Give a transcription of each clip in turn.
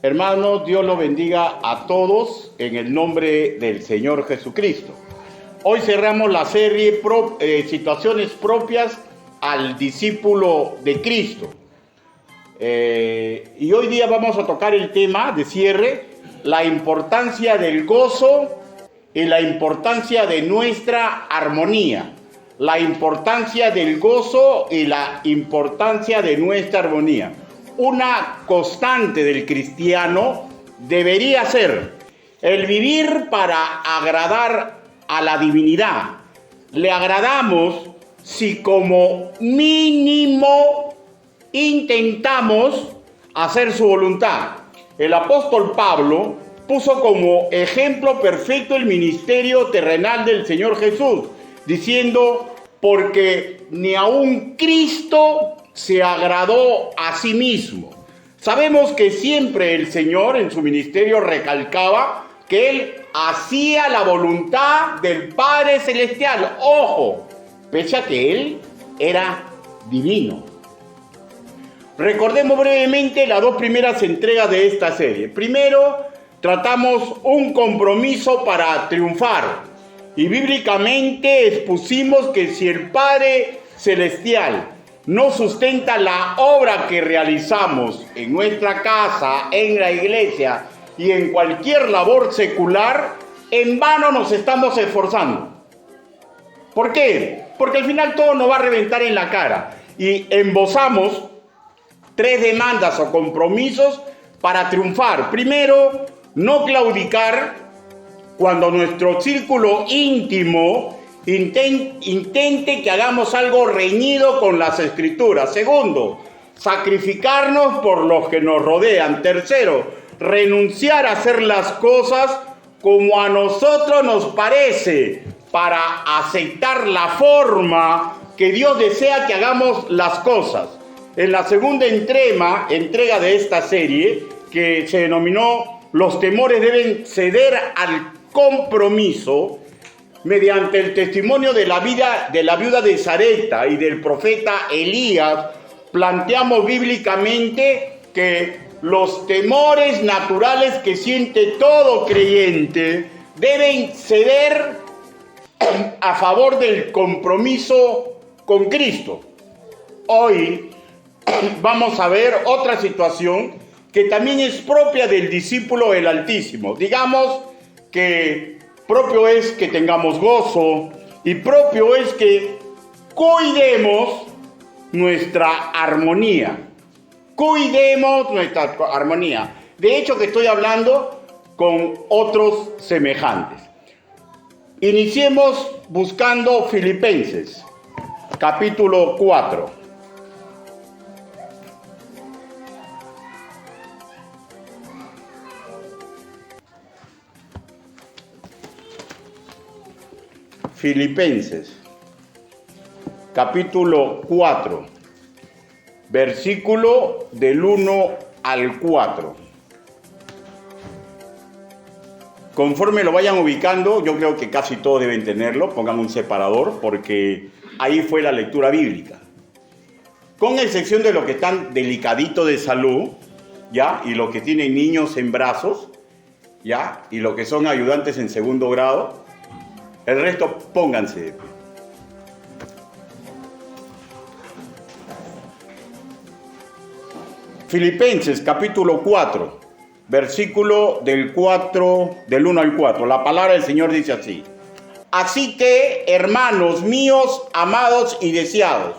Hermanos, Dios los bendiga a todos en el nombre del Señor Jesucristo. Hoy cerramos la serie Situaciones propias al discípulo de Cristo. Y hoy día vamos a tocar el tema de cierre, la importancia del gozo y la importancia de nuestra armonía. La importancia del gozo y la importancia de nuestra armonía. Una constante del cristiano debería ser el vivir para agradar a la divinidad. Le agradamos si como mínimo intentamos hacer su voluntad. El apóstol Pablo puso como ejemplo perfecto el ministerio terrenal del Señor Jesús, diciendo, porque ni aun Cristo se agradó a sí mismo. Sabemos que siempre el Señor en su ministerio recalcaba que Él hacía la voluntad del Padre Celestial. Ojo, pese a que Él era divino. Recordemos brevemente las dos primeras entregas de esta serie. Primero, tratamos un compromiso para triunfar. Y bíblicamente expusimos que si el Padre Celestial no sustenta la obra que realizamos en nuestra casa, en la iglesia y en cualquier labor secular, en vano nos estamos esforzando. ¿Por qué? Porque al final todo nos va a reventar en la cara. Y embosamos 3 demandas o compromisos para triunfar. Primero, no claudicar cuando nuestro círculo íntimo intente que hagamos algo reñido con las Escrituras. Segundo, sacrificarnos por los que nos rodean. Tercero, renunciar a hacer las cosas como a nosotros nos parece para aceptar la forma que Dios desea que hagamos las cosas. En la segunda entrega de esta serie, que se denominó Los temores deben ceder al compromiso, mediante el testimonio de la viuda de Sarepta y del profeta Elías, planteamos bíblicamente que los temores naturales que siente todo creyente deben ceder a favor del compromiso con Cristo. Hoy vamos a ver otra situación que también es propia del discípulo del Altísimo. Digamos que propio es que tengamos gozo y propio es que cuidemos nuestra armonía. Cuidemos nuestra armonía. De hecho, que estoy hablando con otros semejantes. Iniciemos buscando Filipenses, capítulo 4. Filipenses, capítulo 4, versículo del 1 al 4. Conforme lo vayan ubicando, yo creo que casi todos deben tenerlo, pongan un separador, porque ahí fue la lectura bíblica. Con excepción de los que están delicaditos de salud, ¿ya? Y los que tienen niños en brazos, ¿ya? Y los que son ayudantes en segundo grado. El resto, pónganse. Filipenses, capítulo 4, versículo del 1 al 4. La palabra del Señor dice así. Así que, hermanos míos, amados y deseados,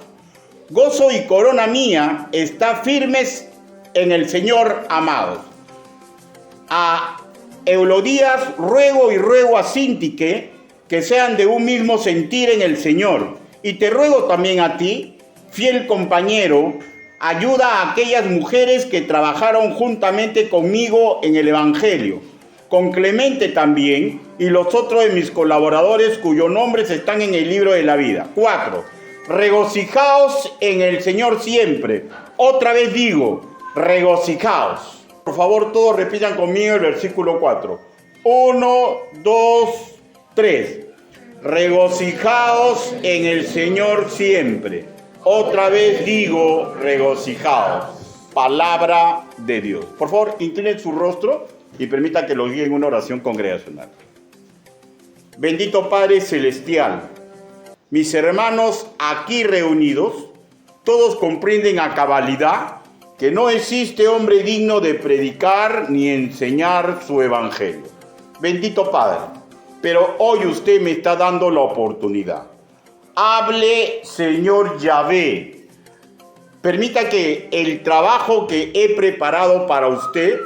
gozo y corona mía, está firmes en el Señor, amados. A Eulodías ruego a Síntique, que sean de un mismo sentir en el Señor. Y te ruego también a ti, fiel compañero, ayuda a aquellas mujeres que trabajaron juntamente conmigo en el Evangelio, con Clemente también, y los otros de mis colaboradores cuyos nombres están en el libro de la vida. 4. Regocijaos en el Señor siempre. Otra vez digo, regocijaos. Por favor, todos repitan conmigo el versículo 4. 1, 2, 3. Regocijaos en el Señor siempre. Otra vez digo, regocijaos. palabra de Dios. Por favor, inclinen su rostro y permita que lo guíe en una oración congregacional. Bendito Padre Celestial, mis hermanos aquí reunidos, todos comprenden a cabalidad que no existe hombre digno de predicar ni enseñar su evangelio. Bendito Padre, pero hoy usted me está dando la oportunidad. Hable, Señor Yahvé. Permita que el trabajo que he preparado para usted,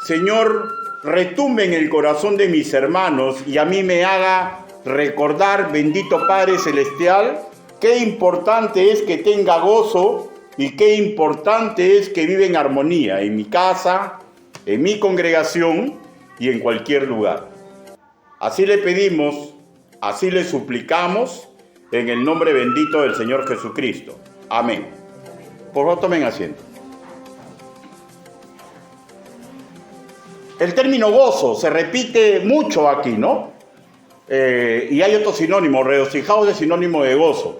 Señor, retumbe en el corazón de mis hermanos y a mí me haga recordar, bendito Padre Celestial, qué importante es que tenga gozo y qué importante es que viva en armonía en mi casa, en mi congregación y en cualquier lugar. Así le pedimos, así le suplicamos, en el nombre bendito del Señor Jesucristo. Amén. Por favor, tomen asiento. El término gozo se repite mucho aquí, ¿no? Y hay otro sinónimo, regocijaos es sinónimo de gozo.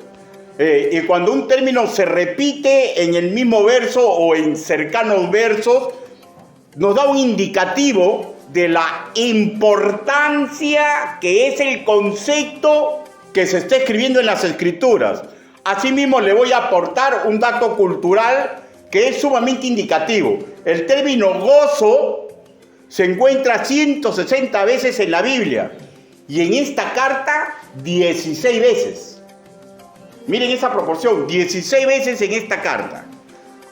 Y cuando un término se repite en el mismo verso o en cercanos versos, nos da un indicativo de la importancia que es el concepto que se está escribiendo en las Escrituras. Asimismo, le voy a aportar un dato cultural que es sumamente indicativo. El término gozo se encuentra 160 veces en la Biblia y en esta carta 16 veces. Miren esa proporción, 16 veces en esta carta.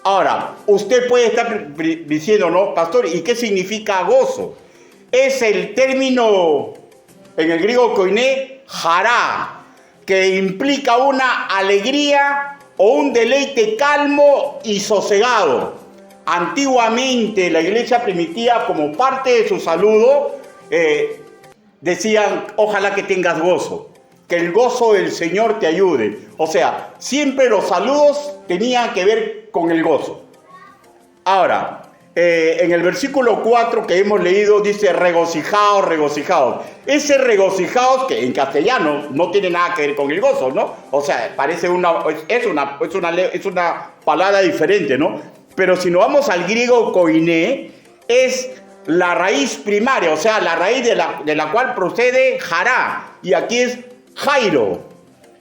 Ahora, usted puede estar diciendo, ¿no, pastor? ¿Y qué significa gozo? Es el término en el griego koiné, hará, que implica una alegría o un deleite calmo y sosegado. Antiguamente la iglesia primitiva, como parte de su saludo, decían, ojalá que tengas gozo, que el gozo del Señor te ayude. O sea, siempre los saludos tenían que ver con el gozo. Ahora, en el versículo 4 que hemos leído dice regocijaos, regocijaos. Ese regocijaos, que en castellano no tiene nada que ver con el gozo, ¿no? O sea, parece una palabra diferente, ¿no? Pero si nos vamos al griego koiné, es la raíz primaria, o sea, la raíz de la cual procede hará. Y aquí es jairo.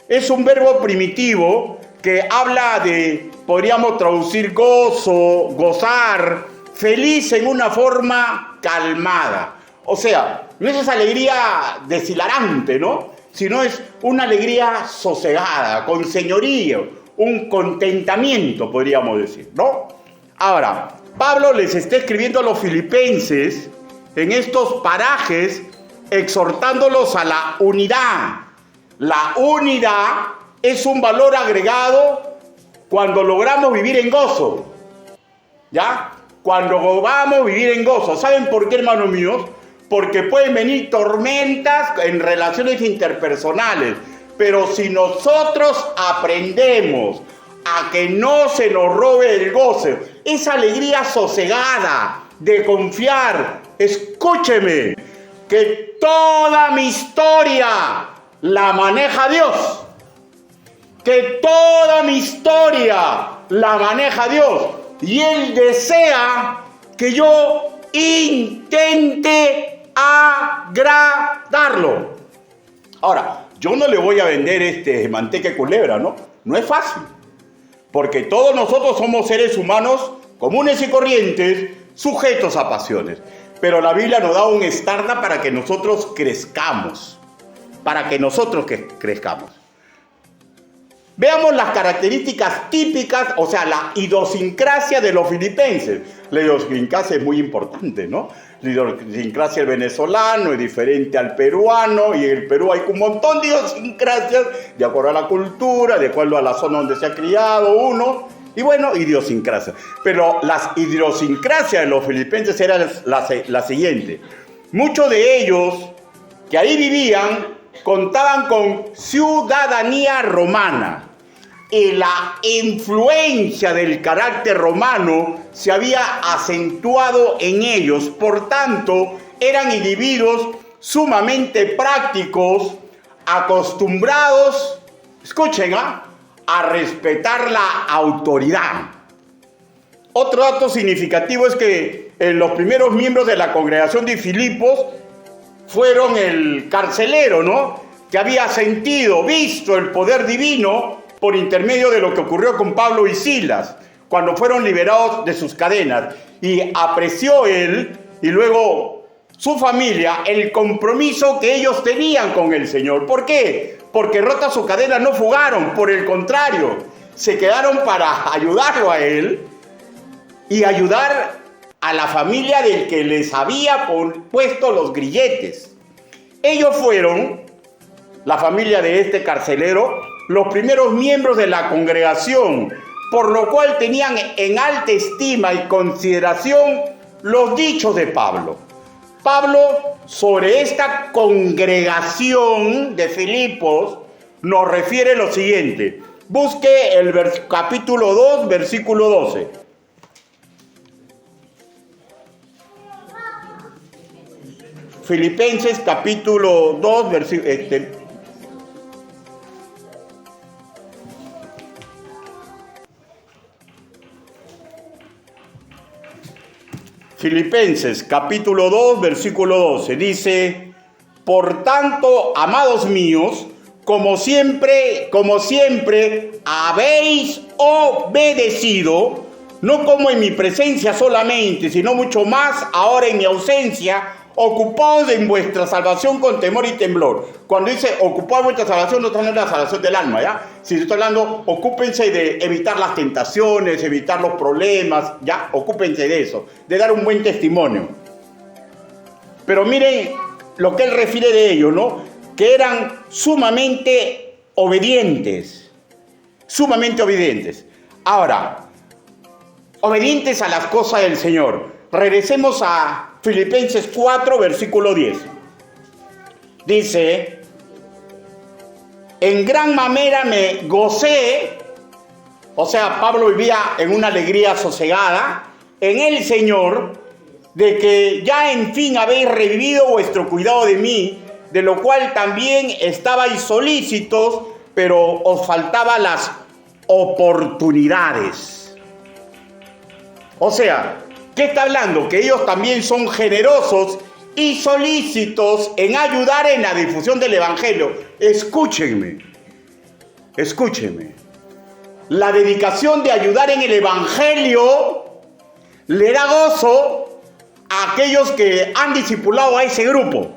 Es un verbo primitivo que habla de, podríamos traducir gozo, gozar, feliz en una forma calmada. O sea, no es esa alegría deshilarante, ¿no? Sino es una alegría sosegada, con señorío, un contentamiento, podríamos decir, ¿no? Ahora, Pablo les está escribiendo a los filipenses en estos parajes, exhortándolos a la unidad. La unidad es un valor agregado cuando logramos vivir en gozo, ¿ya? Cuando logramos vivir en gozo. ¿Saben por qué, hermanos míos? Porque pueden venir tormentas en relaciones interpersonales, pero si nosotros aprendemos a que no se nos robe el gozo, esa alegría sosegada de confiar, escúcheme, que toda mi historia la maneja Dios, que toda mi historia la maneja Dios, y Él desea que yo intente agradarlo. Ahora, yo no le voy a vender manteca de culebra, ¿no? No es fácil, porque todos nosotros somos seres humanos comunes y corrientes, sujetos a pasiones. Pero la Biblia nos da un estándar para que nosotros crezcamos, Veamos las características típicas, o sea, la idiosincrasia de los filipenses. La idiosincrasia es muy importante, ¿no? La idiosincrasia del venezolano es diferente al peruano, y en el Perú hay un montón de idiosincrasias de acuerdo a la cultura, de acuerdo a la zona donde se ha criado uno, y bueno, idiosincrasia. Pero las idiosincrasias de los filipenses eran la siguiente. Muchos de ellos que ahí vivían contaban con ciudadanía romana. Y la influencia del carácter romano se había acentuado en ellos. Por tanto, eran individuos sumamente prácticos, acostumbrados, escuchen, a respetar la autoridad. Otro dato significativo es que los primeros miembros de la congregación de Filipos fueron el carcelero, ¿no? Que había visto el poder divino por intermedio de lo que ocurrió con Pablo y Silas, cuando fueron liberados de sus cadenas. Y apreció él y luego su familia el compromiso que ellos tenían con el Señor. ¿Por qué? Porque rota su cadena no fugaron, por el contrario, se quedaron para ayudarlo a él y ayudar a la familia del que les había puesto los grilletes. Ellos fueron, la familia de este carcelero, los primeros miembros de la congregación, por lo cual tenían en alta estima y consideración los dichos de Pablo. Pablo, sobre esta congregación de Filipos, nos refiere lo siguiente. Busque el capítulo 2, versículo 12. Filipenses capítulo 2, versículo... Filipenses capítulo 2, versículo 12, dice: por tanto, amados míos, como siempre habéis obedecido, no como en mi presencia solamente, sino mucho más ahora en mi ausencia, ocupaos en vuestra salvación con temor y temblor. Cuando dice ocupaos en vuestra salvación, no está hablando de la salvación del alma, ¿ya? Si estoy hablando, ocúpense de evitar las tentaciones, evitar los problemas, ¿ya? Ocúpense de eso, de dar un buen testimonio. Pero miren lo que él refiere de ellos, ¿no? Que eran sumamente obedientes. Sumamente obedientes. Ahora, obedientes a las cosas del Señor. Regresemos a Filipenses 4, versículo 10. Dice: en gran manera me gocé, o sea, Pablo vivía en una alegría sosegada en el Señor, de que ya en fin habéis revivido vuestro cuidado de mí, de lo cual también estabais solícitos, pero os faltaban las oportunidades. O sea, ¿qué está hablando? Que ellos también son generosos y solícitos en ayudar en la difusión del Evangelio. Escúchenme. La dedicación de ayudar en el Evangelio le da gozo a aquellos que han discipulado a ese grupo.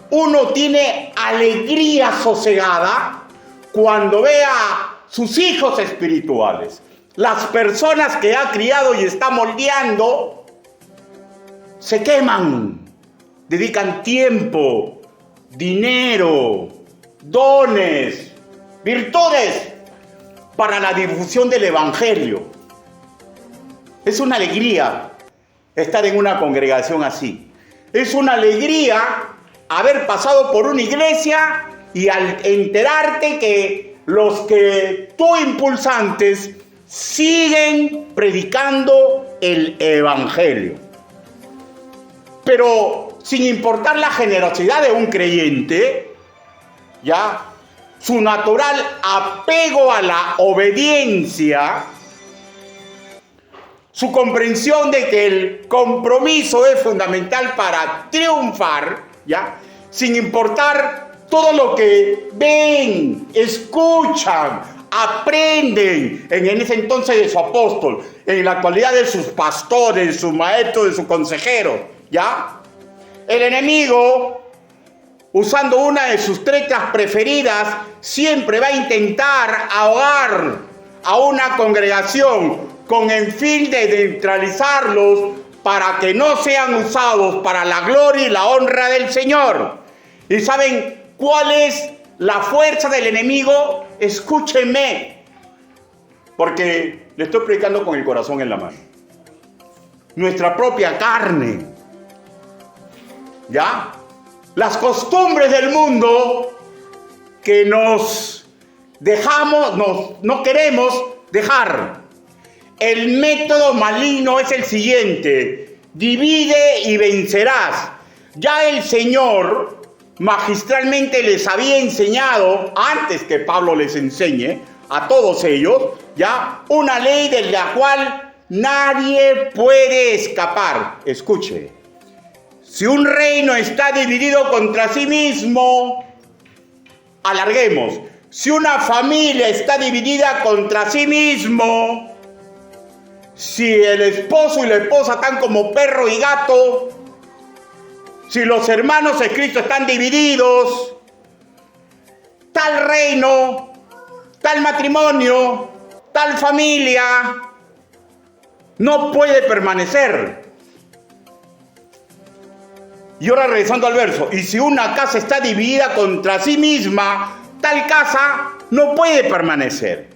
Uno tiene alegría sosegada cuando ve a sus hijos espirituales, las personas que ha criado y está moldeando, se queman, dedican tiempo, dinero, dones, virtudes para la difusión del Evangelio. Es una alegría estar en una congregación así. Es una alegría haber pasado por una iglesia y al enterarte que los que tú impulsantes siguen predicando el Evangelio. Pero sin importar la generosidad de un creyente, ya, su natural apego a la obediencia, su comprensión de que el compromiso es fundamental para triunfar, ya, sin importar todo lo que ven, escuchan, aprenden en ese entonces de su apóstol, en la actualidad de sus pastores, de sus maestros, de sus consejeros, ¿ya? El enemigo, usando una de sus tretas preferidas, siempre va a intentar ahogar a una congregación con el fin de neutralizarlos para que no sean usados para la gloria y la honra del Señor. ¿Y saben cuál es la fuerza del enemigo? Escúchenme, porque le estoy predicando con el corazón en la mano. Nuestra propia carne, ¿ya? Las costumbres del mundo que nos dejamos, no queremos dejar. El método maligno es el siguiente: divide y vencerás. Ya el Señor magistralmente les había enseñado, antes que Pablo les enseñe a todos ellos, ya una ley de la cual nadie puede escapar. Escuche, si un reino está dividido contra sí mismo, alarguemos, si una familia está dividida contra sí mismo, si el esposo y la esposa están como perro y gato, si los hermanos en Cristo están divididos, tal reino, tal matrimonio, tal familia no puede permanecer. Y ahora regresando al verso, y si una casa está dividida contra sí misma, tal casa no puede permanecer.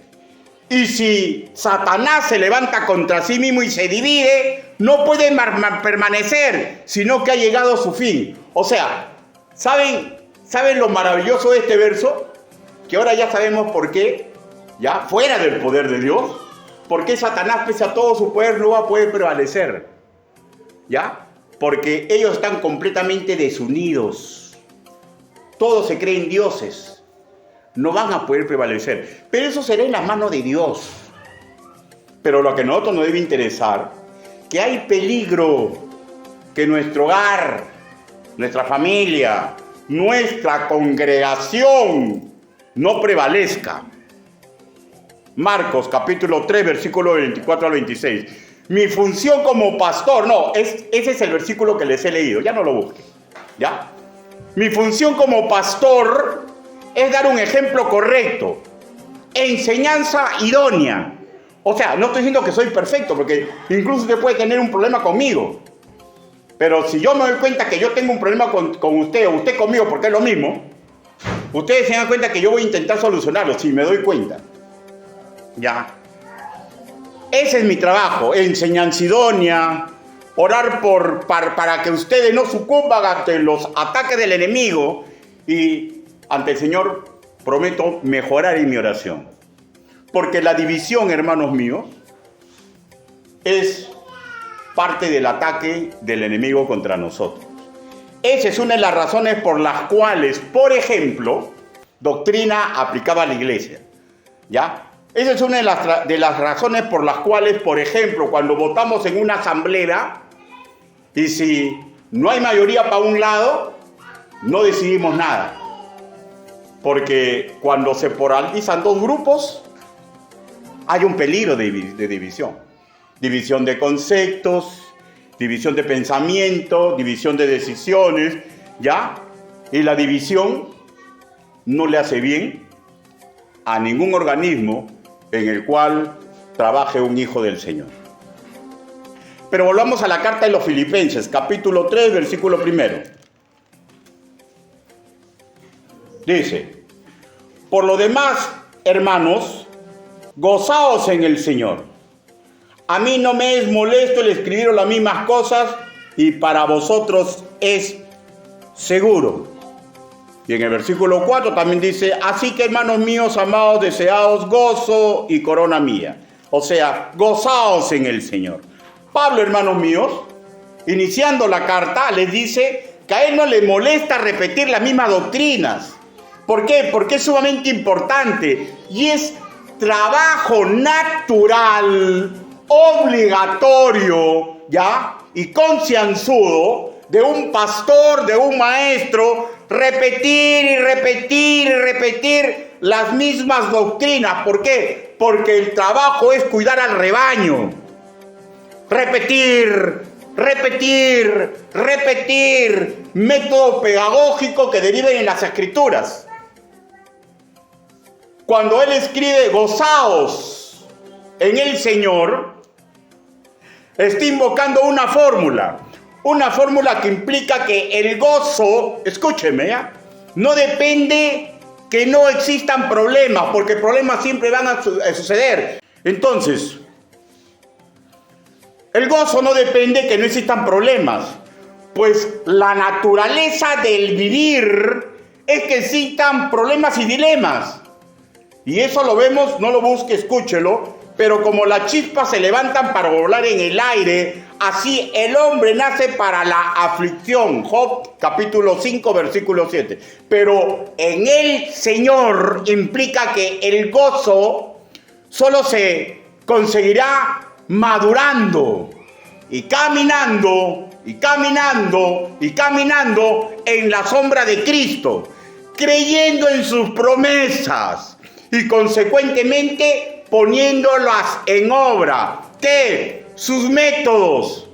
Y si Satanás se levanta contra sí mismo y se divide, no puede permanecer, sino que ha llegado a su fin. O sea, ¿saben lo maravilloso de este verso? Que ahora ya sabemos por qué, ya fuera del poder de Dios, por qué Satanás, pese a todo su poder, no va a poder prevalecer. ¿Ya? Porque ellos están completamente desunidos. Todos se creen dioses. No van a poder prevalecer. Pero eso será en la mano de Dios. Pero lo que a nosotros nos debe interesar, que hay peligro que nuestro hogar, nuestra familia, nuestra congregación no prevalezca. Marcos capítulo 3, versículo 24 al 26. Mi función como pastor, ese es el versículo que les he leído, ya no lo busquen, ¿ya? Mi función como pastor es dar un ejemplo correcto, enseñanza idónea. O sea, no estoy diciendo que soy perfecto, porque incluso usted puede tener un problema conmigo. Pero si yo me doy cuenta que yo tengo un problema con usted o usted conmigo, porque es lo mismo, ustedes se dan cuenta que yo voy a intentar solucionarlo, si me doy cuenta. Ya. Ese es mi trabajo, enseñanza idónea, orar para que ustedes no sucumban ante los ataques del enemigo y ante el Señor prometo mejorar en mi oración. Porque la división, hermanos míos, es parte del ataque del enemigo contra nosotros. Esa es una de las razones por las cuales, por ejemplo, doctrina aplicaba a la iglesia. ¿Ya? Esa es una de las razones por las cuales, por ejemplo, cuando votamos en una asamblea y si no hay mayoría para un lado, no decidimos nada. Porque cuando se polarizan dos grupos, hay un peligro de división. División de conceptos, división de pensamiento, división de decisiones, ¿ya? Y la división no le hace bien a ningún organismo en el cual trabaje un hijo del Señor. Pero volvamos a la carta de los Filipenses, capítulo 3, versículo 1. Dice, por lo demás, hermanos, gozaos en el Señor. A mí no me es molesto el escribiros las mismas cosas y para vosotros es seguro. Y en el versículo 4 también dice, así que hermanos míos, amados, deseados, gozo y corona mía. O sea, gozaos en el Señor. Pablo, hermanos míos, iniciando la carta, les dice que a él no le molesta repetir las mismas doctrinas. ¿Por qué? Porque es sumamente importante y es trabajo natural, obligatorio, ¿ya? Y concienzudo de un pastor, de un maestro, repetir y repetir y repetir las mismas doctrinas. ¿Por qué? Porque el trabajo es cuidar al rebaño. Repetir, repetir, repetir. Método pedagógico que deriven en las Escrituras. Cuando él escribe gozaos en el Señor, está invocando una fórmula que implica que el gozo, escúcheme, ¿ya? No depende que no existan problemas, porque problemas siempre van a suceder. Entonces, el gozo no depende que no existan problemas, pues la naturaleza del vivir es que existan problemas y dilemas. Y eso lo vemos, no lo busque, escúchelo, pero como las chispas se levantan para volar en el aire, así el hombre nace para la aflicción. Job capítulo 5, versículo 7. Pero en el Señor implica que el gozo solo se conseguirá madurando y caminando y caminando y caminando en la sombra de Cristo, creyendo en sus promesas y consecuentemente poniéndolas en obra. ¿Qué? Sus métodos.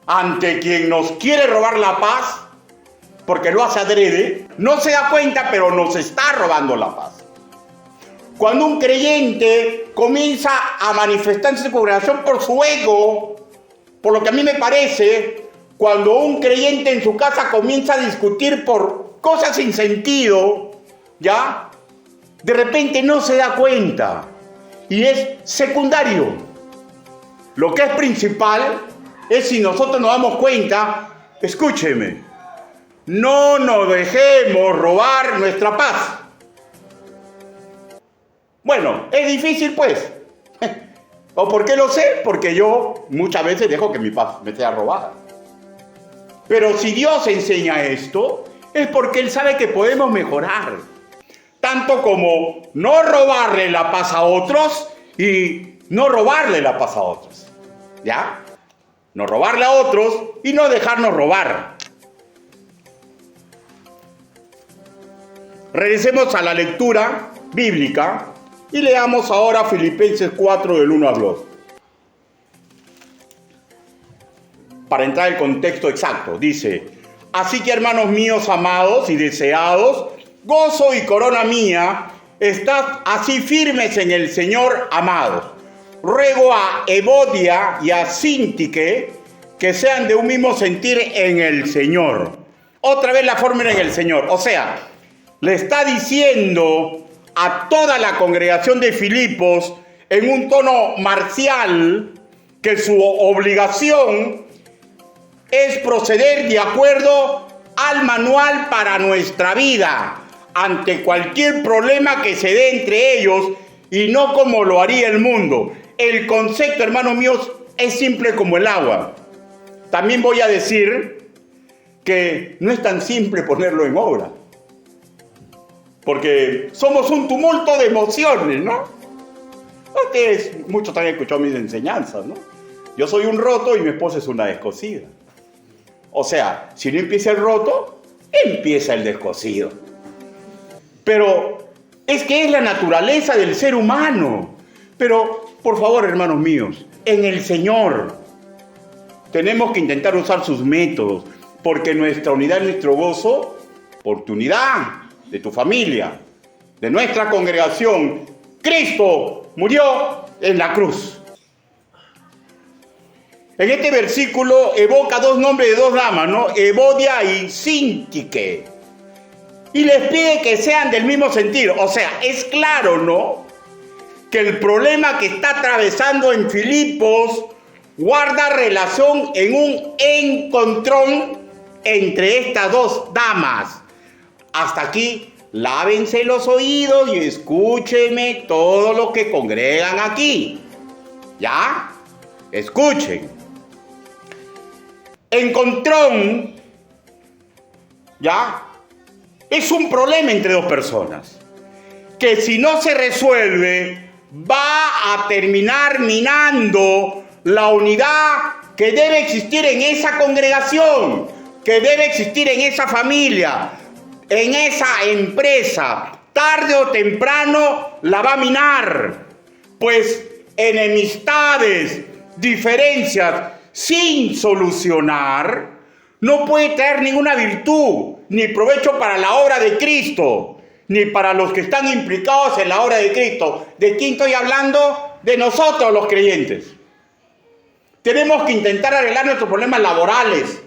Ante quien nos quiere robar la paz, porque lo hace adrede, no se da cuenta, pero nos está robando la paz. Cuando un creyente comienza a manifestar en su congregación por su ego, por lo que a mí me parece, cuando un creyente en su casa comienza a discutir por cosas sin sentido, ¿ya? De repente no se da cuenta y es secundario. Lo que es principal es si nosotros nos damos cuenta, escúcheme, no nos dejemos robar nuestra paz. Bueno, es difícil pues. ¿O por qué lo sé? Porque yo muchas veces dejo que mi paz me sea robada. Pero si Dios enseña esto, es porque Él sabe que podemos mejorar. Tanto como no robarle la paz a otros y no robarle la paz a otros. ¿Ya? No robarle a otros y no dejarnos robar. Regresemos a la lectura bíblica y leamos ahora Filipenses 4 del 1 al 2. Para entrar en el contexto exacto, dice: así que, hermanos míos amados y deseados, gozo y corona mía, estad así firmes en el Señor, amados. Ruego a Evodia y a Síntique que sean de un mismo sentir en el Señor. Otra vez la fórmula en el Señor. O sea, le está diciendo a toda la congregación de Filipos en un tono marcial que su obligación es proceder de acuerdo al manual para nuestra vida ante cualquier problema que se dé entre ellos y no como lo haría el mundo. El concepto, hermanos míos, es simple como el agua. También voy a decir que no es tan simple ponerlo en obra, porque somos un tumulto de emociones, ¿no? Ustedes, muchos también han escuchado mis enseñanzas, ¿no? Yo soy un roto y mi esposa es una descosida. O sea, si no empieza el roto, empieza el descosido. Pero es que es la naturaleza del ser humano. Pero, por favor, hermanos míos, en el Señor tenemos que intentar usar sus métodos, porque nuestra unidad es nuestro gozo, por tu unidad, de tu familia, de nuestra congregación. Cristo murió en la cruz. En este versículo evoca dos nombres de dos damas, ¿no? Evodia y Síntique. Y les pide que sean del mismo sentido. O sea, es claro, ¿no?, que el problema que está atravesando en Filipos guarda relación en un encontrón entre estas dos damas. Hasta aquí, lávense los oídos y escúchenme todos los que congregan aquí. ¿Ya? Escuchen. Encontrón, ¿ya?, es un problema entre dos personas que, si no se resuelve, va a terminar minando la unidad que debe existir en esa congregación, que debe existir en esa familia, en esa empresa. Tarde o temprano la va a minar, pues enemistades, diferencias sin solucionar no puede traer ninguna virtud ni provecho para la obra de Cristo, ni para los que están implicados en la obra de Cristo. ¿De quién estoy hablando? De nosotros, los creyentes. Tenemos que intentar arreglar nuestros problemas laborales.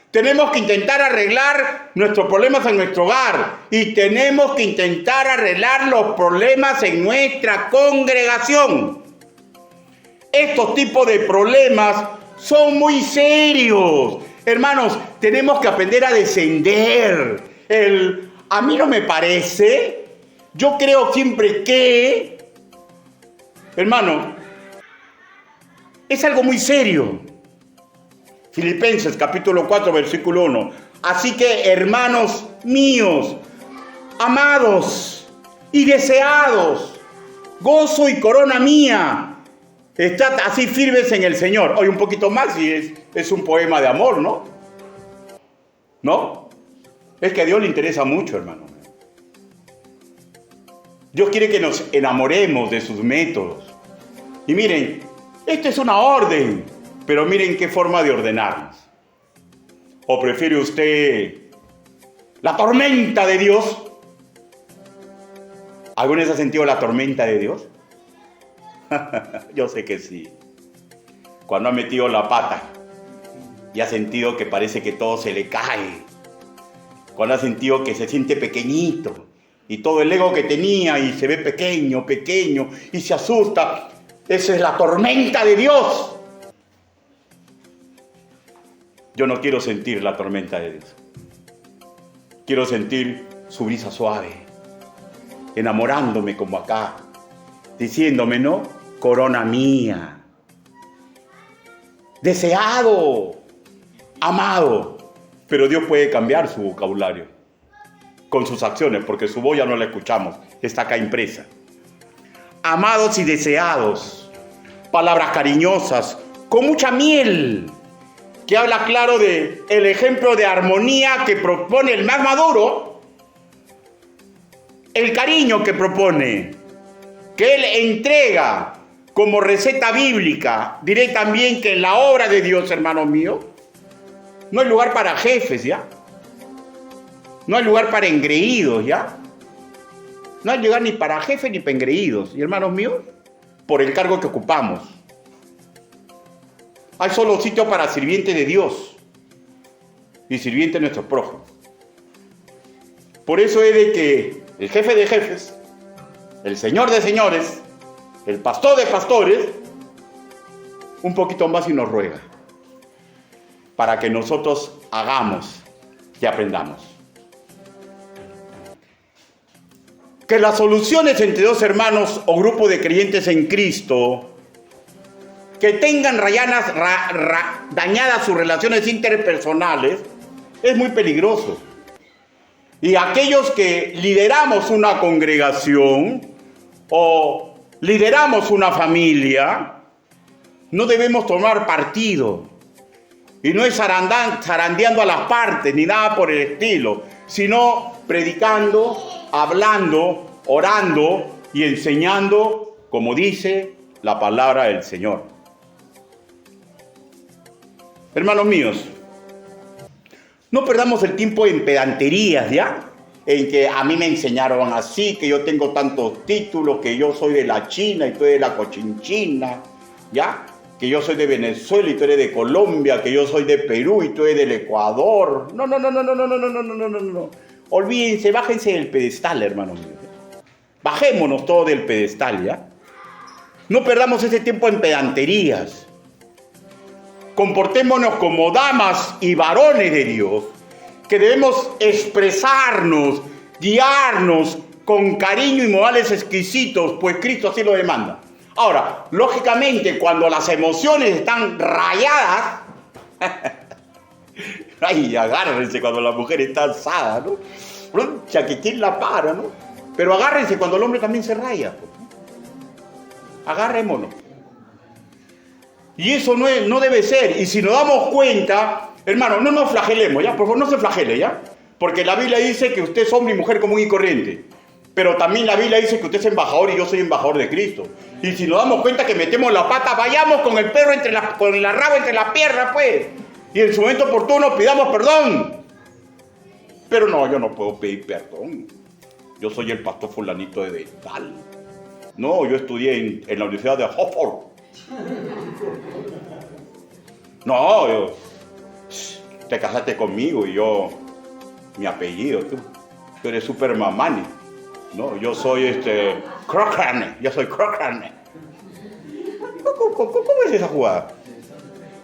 Tenemos que intentar arreglar nuestros problemas en nuestro hogar. Y tenemos que intentar arreglar los problemas en nuestra congregación. Estos tipos de problemas son muy serios. Hermanos, tenemos que aprender a descender. A mí no me parece, yo creo siempre que, hermano, es algo muy serio. Filipenses capítulo 4, versículo 1. Así que, hermanos míos, amados y deseados, gozo y corona mía, Estad así firmes en el Señor. Hoy un poquito más y es un poema de amor, ¿no? ¿No? Es que a Dios le interesa mucho, hermano. Dios quiere que nos enamoremos de sus métodos. Y miren, esto es una orden, pero miren qué forma de ordenarnos. ¿O prefiere usted la tormenta de Dios? ¿Alguna vez ha sentido la tormenta de Dios? Yo sé que sí. Cuando ha metido la pata y ha sentido que parece que todo se le cae. Cuando ha sentido que se siente pequeñito y todo el ego que tenía y se ve pequeño y se asusta. Esa es la tormenta de Dios. Yo no quiero sentir la tormenta de Dios. Quiero sentir su brisa suave, enamorándome como acá, diciéndome, ¿no? Corona mía, deseado, amado. Pero Dios puede cambiar su vocabulario con sus acciones, porque su voz ya no la escuchamos, está acá impresa. Amados y deseados, palabras cariñosas, con mucha miel, que habla claro de el ejemplo de armonía que propone el más maduro, el cariño que propone, que él entrega como receta bíblica. Diré también que en la obra de Dios, hermano mío, no hay lugar para jefes, ¿ya? No hay lugar para engreídos, ¿ya? No hay lugar ni para jefes ni para engreídos. Y hermanos míos, por el cargo que ocupamos. Hay solo sitio para sirviente de Dios y sirviente de nuestro prójimo. Por eso es de que el jefe de jefes, el señor de señores, el pastor de pastores, un poquito más y nos ruega para que nosotros hagamos y aprendamos. Que las soluciones entre dos hermanos o grupo de creyentes en Cristo que tengan dañadas sus relaciones interpersonales es muy peligroso. Y aquellos que lideramos una congregación o lideramos una familia, no debemos tomar partido. Y no es zarandeando a las partes ni nada por el estilo, sino predicando, hablando, orando y enseñando, como dice la palabra del Señor. Hermanos míos, no perdamos el tiempo en pedanterías, ¿ya? En que a mí me enseñaron así, que yo tengo tantos títulos, que yo soy de la China y tú eres de la Cochinchina, ¿ya? Que yo soy de Venezuela y tú eres de Colombia, que yo soy de Perú y tú eres del Ecuador. No. Olvídense, bájense del pedestal, hermanos míos. Bajémonos todos del pedestal, ¿ya? No perdamos ese tiempo en pedanterías. Comportémonos como damas y varones de Dios, que debemos expresarnos, guiarnos con cariño y modales exquisitos, pues Cristo así lo demanda. Ahora, lógicamente, cuando las emociones están rayadas, ay, agárrense cuando la mujer está alzada, ¿no? Roncha, que quién la para, ¿no? Pero agárrense cuando el hombre también se raya, pues. Agarrémonos. Y eso no debe ser. Y si nos damos cuenta, hermano, no nos flagelemos, ¿ya? Por favor, no se flagele, ¿ya? Porque la Biblia dice que usted es hombre y mujer común y corriente. Pero también la Biblia dice que usted es embajador y yo soy embajador de Cristo. Y si nos damos cuenta que metemos la pata, vayamos con el perro con la raba entre las piernas, pues. Y en su momento oportuno pidamos perdón. Pero no, yo no puedo pedir perdón. Yo soy el pastor fulanito de tal. No, yo estudié en la Universidad de Oxford. No, te casaste conmigo y yo, mi apellido, tú eres Super Mamani. No, yo soy Crochrane, yo soy Crochrane. ¿Cómo es esa jugada?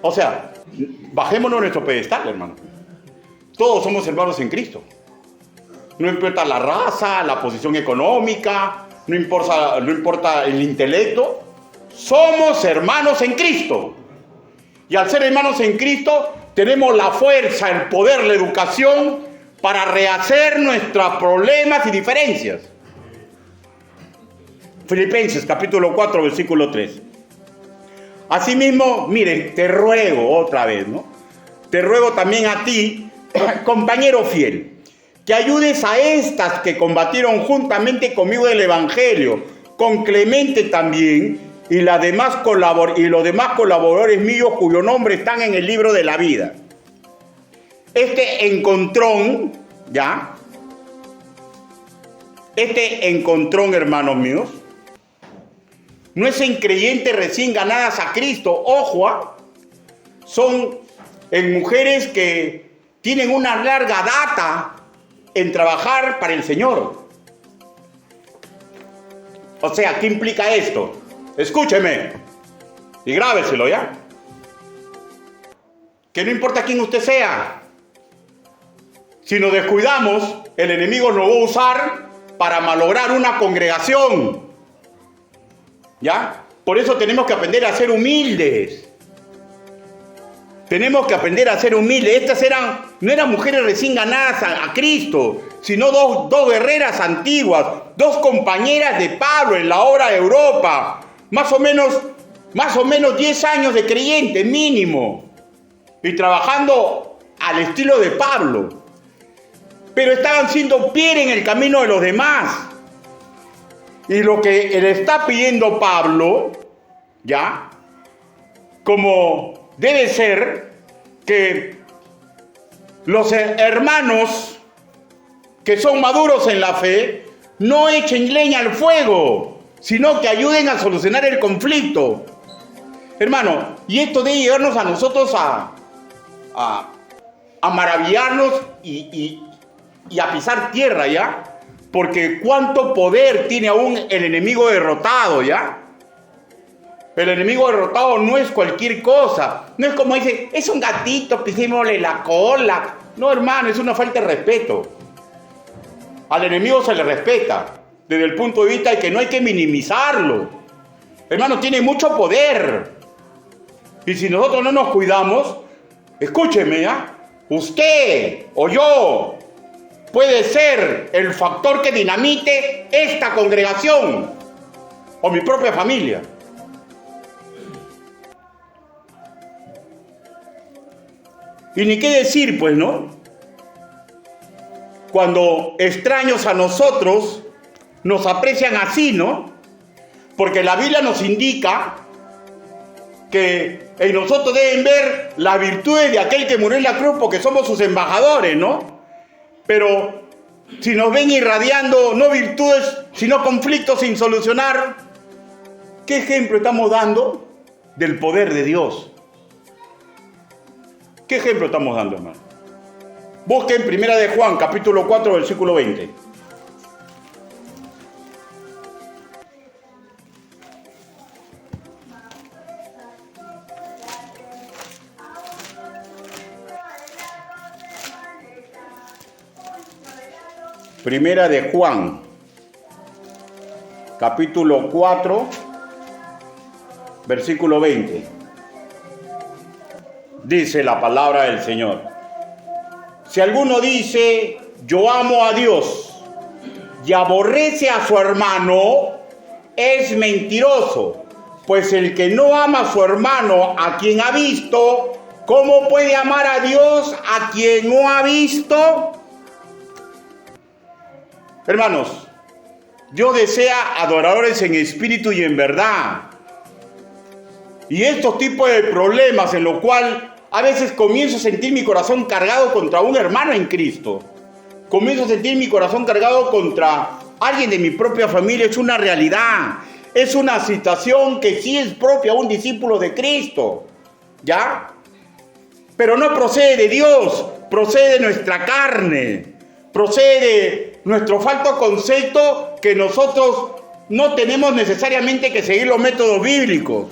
O sea, bajémonos nuestro pedestal, hermano. Todos somos hermanos en Cristo. No importa la raza, la posición económica, no importa el intelecto. Somos hermanos en Cristo. Y al ser hermanos en Cristo, tenemos la fuerza, el poder, la educación para rehacer nuestros problemas y diferencias. Filipenses capítulo 4, versículo 3. Asimismo, miren, te ruego otra vez, ¿no? Te ruego también a ti, compañero fiel, que ayudes a estas que combatieron juntamente conmigo el Evangelio, con Clemente también, y los demás colaboradores míos cuyos nombres están en el libro de la vida. Este encontrón, ¿ya? Este encontrón, hermanos míos, no es en creyentes recién ganadas a Cristo, ojo, son en mujeres que tienen una larga data en trabajar para el Señor. O sea, ¿qué implica esto? Escúcheme y grábeselo, ¿ya? Que no importa quién usted sea, si nos descuidamos, el enemigo nos va a usar para malograr una congregación, ¿ya? Por eso tenemos que aprender a ser humildes. Tenemos que aprender a ser humildes. Estas no eran mujeres recién ganadas a Cristo, sino dos guerreras antiguas, dos compañeras de Pablo en la obra de Europa. Más o menos 10 años de creyente mínimo. Y trabajando al estilo de Pablo. Pero estaban siendo piedra en el camino de los demás. Y lo que le está pidiendo Pablo, ¿ya? Como debe ser que los hermanos que son maduros en la fe no echen leña al fuego, sino que ayuden a solucionar el conflicto. Hermano, y esto debe llevarnos a nosotros a maravillarnos y a pisar tierra, ¿ya? Porque cuánto poder tiene aún el enemigo derrotado, ¿ya? El enemigo derrotado no es cualquier cosa. No es como dice, es un gatito, pisémosle la cola. No, hermano, es una falta de respeto. Al enemigo se le respeta desde el punto de vista de que no hay que minimizarlo. Hermano, tiene mucho poder. Y si nosotros no nos cuidamos, escúcheme, ¿ya? Usted o yo puede ser el factor que dinamite esta congregación o mi propia familia. Y ni qué decir, pues, ¿no? Cuando extraños a nosotros nos aprecian así, ¿no? Porque la Biblia nos indica que en nosotros deben ver las virtudes de aquel que murió en la cruz porque somos sus embajadores, ¿no? Pero si nos ven irradiando no virtudes, sino conflictos sin solucionar, ¿qué ejemplo estamos dando del poder de Dios? ¿Qué ejemplo estamos dando, hermano? Busquen Primera de Juan, capítulo 4, versículo 20. Primera de Juan, capítulo 4, versículo 20. Dice la palabra del Señor. Si alguno dice, yo amo a Dios y aborrece a su hermano, es mentiroso. Pues el que no ama a su hermano, a quien ha visto, ¿cómo puede amar a Dios a quien no ha visto? Hermanos, Dios desea adoradores en espíritu y en verdad. Y estos tipos de problemas en los cuales a veces comienzo a sentir mi corazón cargado contra un hermano en Cristo. Comienzo a sentir mi corazón cargado contra alguien de mi propia familia. Es una realidad. Es una situación que sí es propia a un discípulo de Cristo. ¿Ya? Pero no procede de Dios. Procede de nuestra carne. Procede de nuestro falto concepto que nosotros no tenemos necesariamente que seguir los métodos bíblicos.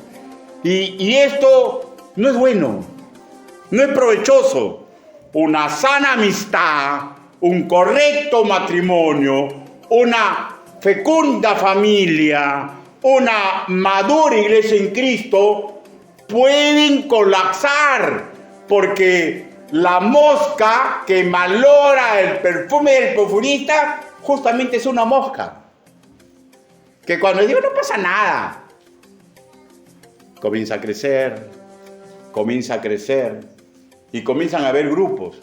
Y esto no es bueno, no es provechoso. Una sana amistad, un correcto matrimonio, una fecunda familia, una madura iglesia en Cristo pueden colapsar porque la mosca que malogra el perfume del perfumista justamente es una mosca. Que cuando digo no pasa nada. comienza a crecer, y comienzan a haber grupos.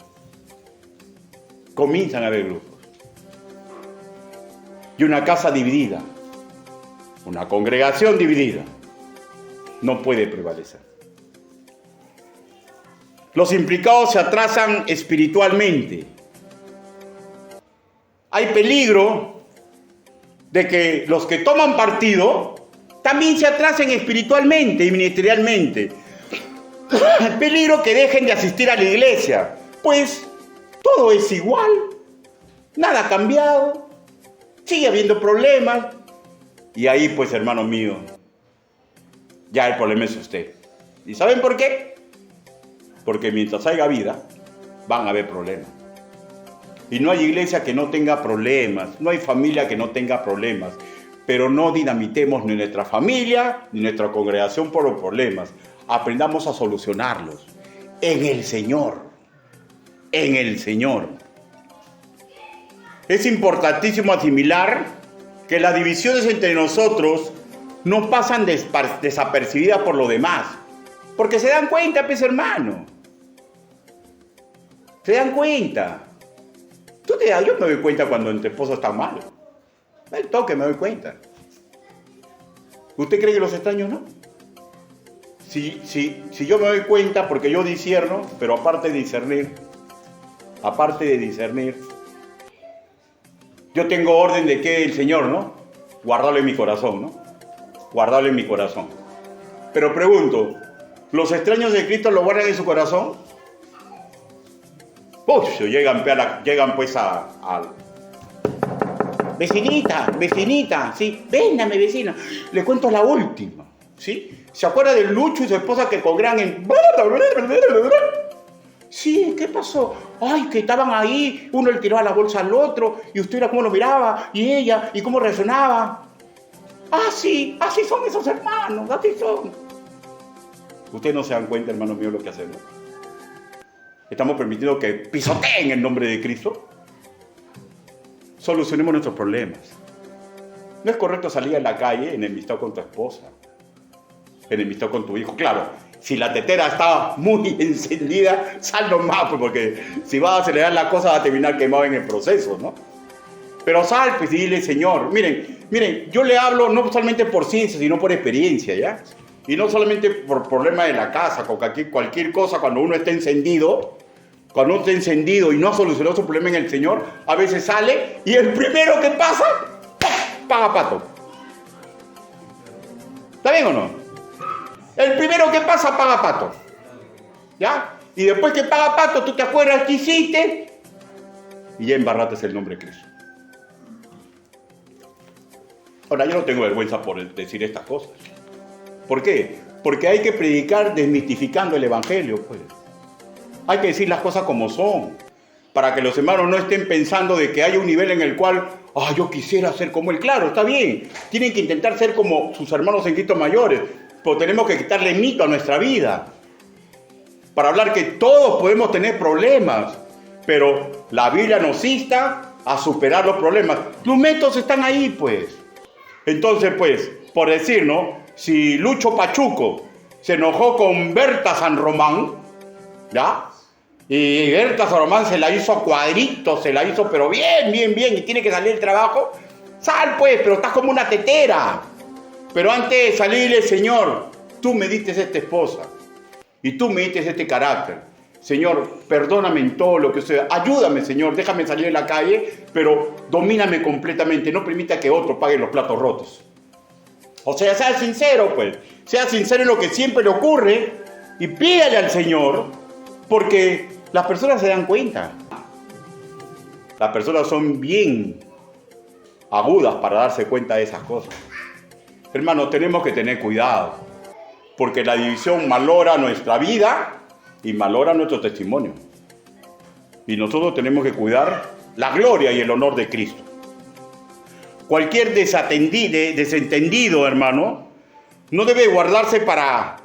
Y una casa dividida, una congregación dividida, no puede prevalecer. Los implicados se atrasan espiritualmente. Hay peligro de que los que toman partido también se atrasen espiritualmente y ministerialmente. Hay peligro que dejen de asistir a la iglesia, pues todo es igual, nada ha cambiado, sigue habiendo problemas. Y ahí, pues, hermano mío, ya el problema es usted. ¿Y saben por qué? Porque mientras haya vida, van a haber problemas. Y no hay iglesia que no tenga problemas, no hay familia que no tenga problemas. Pero no dinamitemos ni nuestra familia, ni nuestra congregación por los problemas. Aprendamos a solucionarlos en el Señor. En el Señor. Es importantísimo asimilar que las divisiones entre nosotros no pasan desapercibidas por los demás. Porque se dan cuenta, pues, hermano. Se dan cuenta. Yo me doy cuenta cuando entre esposos están mal. El toque me doy cuenta. ¿Usted cree que los extraños no? Si yo me doy cuenta, porque yo discierno, pero aparte de discernir, yo tengo orden de que el Señor, ¿no? Guardarlo en mi corazón, ¿no? Guardarlo en mi corazón. Pero pregunto, ¿los extraños de Cristo lo guardan en su corazón? Llegan pues a vecinita, ¿sí? Véndame, vecina. Le cuento la última, ¿sí? ¿Se acuerda de Lucho y su esposa que congregan en... Sí, ¿qué pasó? Ay, que estaban ahí, uno le tiraba la bolsa al otro, y usted era cómo lo miraba, y ella, y cómo reaccionaba. Así son esos hermanos, así son. Ustedes no se dan cuenta, hermanos míos, lo que hacemos. Estamos permitiendo que pisoteen el nombre de Cristo. Solucionemos nuestros problemas. No es correcto salir a la calle enemistado con tu esposa, enemistado con tu hijo. Claro, si la tetera está muy encendida, sal nomás, pues, porque si vas a acelerar la cosa va a terminar quemado en el proceso, ¿no? Pero sal, pues, y dile, Señor, miren, yo le hablo no solamente por ciencia, sino por experiencia, ¿ya? Y no solamente por problemas de la casa, con cualquier cosa, cuando uno está encendido y no ha solucionado su problema en el Señor, a veces sale y el primero que pasa, paga pato. ¿Está bien o no? El primero que pasa, paga pato. ¿Ya? Y después que paga pato, tú te acuerdas que hiciste y ya embarrates el nombre de Cristo. Ahora, yo no tengo vergüenza por decir estas cosas. ¿Por qué? Porque hay que predicar desmitificando el Evangelio, pues. Hay que decir las cosas como son, para que los hermanos no estén pensando de que hay un nivel en el cual, yo quisiera ser como él. Claro, está bien, tienen que intentar ser como sus hermanos en Cristo mayores, pero tenemos que quitarle mito a nuestra vida, para hablar que todos podemos tener problemas, pero la Biblia nos insta a superar los problemas. Los métodos están ahí, pues. Entonces, pues, por decir, ¿no? Si Lucho Pachuco se enojó con Berta San Román, ¿ya? Y Berta San Román se la hizo a cuadritos, se la hizo pero bien, y tiene que salir del trabajo, sal pues, pero estás como una tetera. Pero antes de salirle, Señor, tú me diste esta esposa y tú me diste este carácter. Señor, perdóname en todo lo que sea. Ayúdame, Señor, déjame salir de la calle, pero domíname completamente. No permita que otro pague los platos rotos. O sea sincero, pues. Sea sincero en lo que siempre le ocurre y pídale al Señor, porque las personas se dan cuenta. Las personas son bien agudas para darse cuenta de esas cosas. Hermanos, tenemos que tener cuidado, porque la división malora nuestra vida y malora nuestro testimonio. Y nosotros tenemos que cuidar la gloria y el honor de Cristo. Cualquier desentendido, hermano, no debe guardarse para